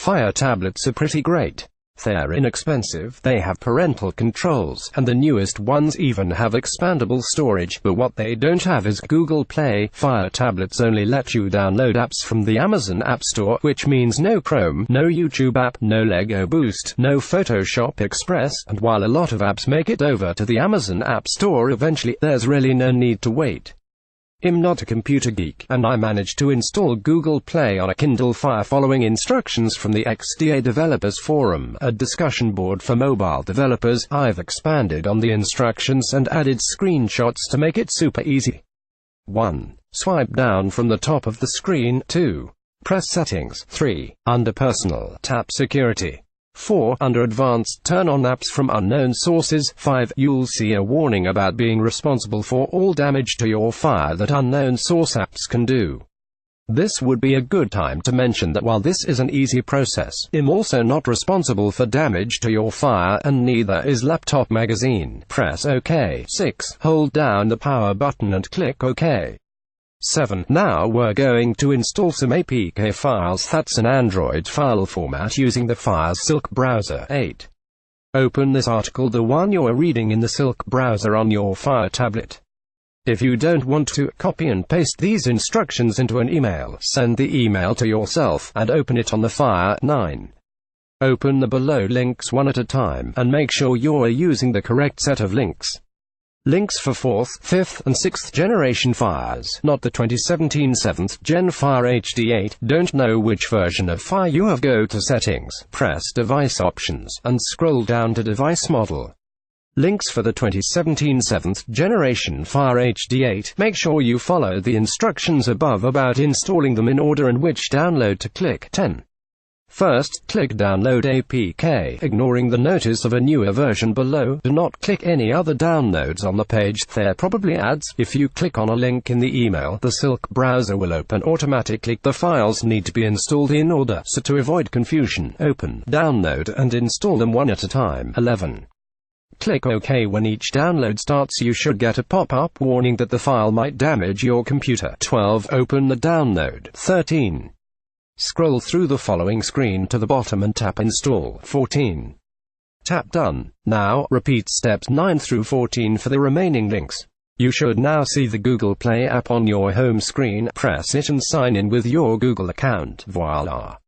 Fire tablets are pretty great. They're inexpensive, they have parental controls, and the newest ones even have expandable storage, but what they don't have is Google Play. Fire tablets only let you download apps from the Amazon App Store, which means no Chrome, no YouTube app, no Lego Boost, no Photoshop Express, and while a lot of apps make it over to the Amazon App Store eventually, there's really no need to wait. I'm not a computer geek, and I managed to install Google Play on a Kindle Fire following instructions from the XDA Developers Forum, a discussion board for mobile developers. I've expanded on the instructions and added screenshots to make it super easy. 1. Swipe down from the top of the screen. 2. Press Settings. 3. Under Personal, tap Security. 4. Under Advanced, turn on apps from unknown sources. 5. You'll see a warning about being responsible for all damage to your Fire that unknown source apps can do. This would be a good time to mention that while this is an easy process, I'm also not responsible for damage to your Fire, and neither is Laptop Magazine. Press OK. 6. Hold down the power button and click OK. 7. Now we're going to install some APK files. That's an Android file format using the Fire Silk browser. 8. Open this article, the one you're reading, in the Silk browser on your Fire tablet. If you don't want to copy and paste these instructions into an email, send the email to yourself and open it on the Fire. 9. Open the below links one at a time, and make sure you're using the correct set of links. Links for 4th, 5th, and 6th generation Fires, not the 2017 7th Gen Fire HD8. Don't know which version of Fire you have? Go to Settings, press Device Options, and scroll down to Device Model. Links for the 2017 7th generation Fire HD8. Make sure you follow the instructions above about installing them in order and which download to click. 10. First, click Download APK, ignoring the notice of a newer version below. Do not click any other downloads on the page, they're probably ads. If you click on a link in the email, the Silk browser will open automatically. The files need to be installed in order, so to avoid confusion, open, download, and install them one at a time. 11. Click OK when each download starts. You should get a pop-up warning that the file might damage your computer. 12. Open the download. 13. Scroll through the following screen to the bottom and tap Install. 14. Tap Done. Now, repeat steps 9 through 14 for the remaining links. You should now see the Google Play app on your home screen. Press it and sign in with your Google account. Voila!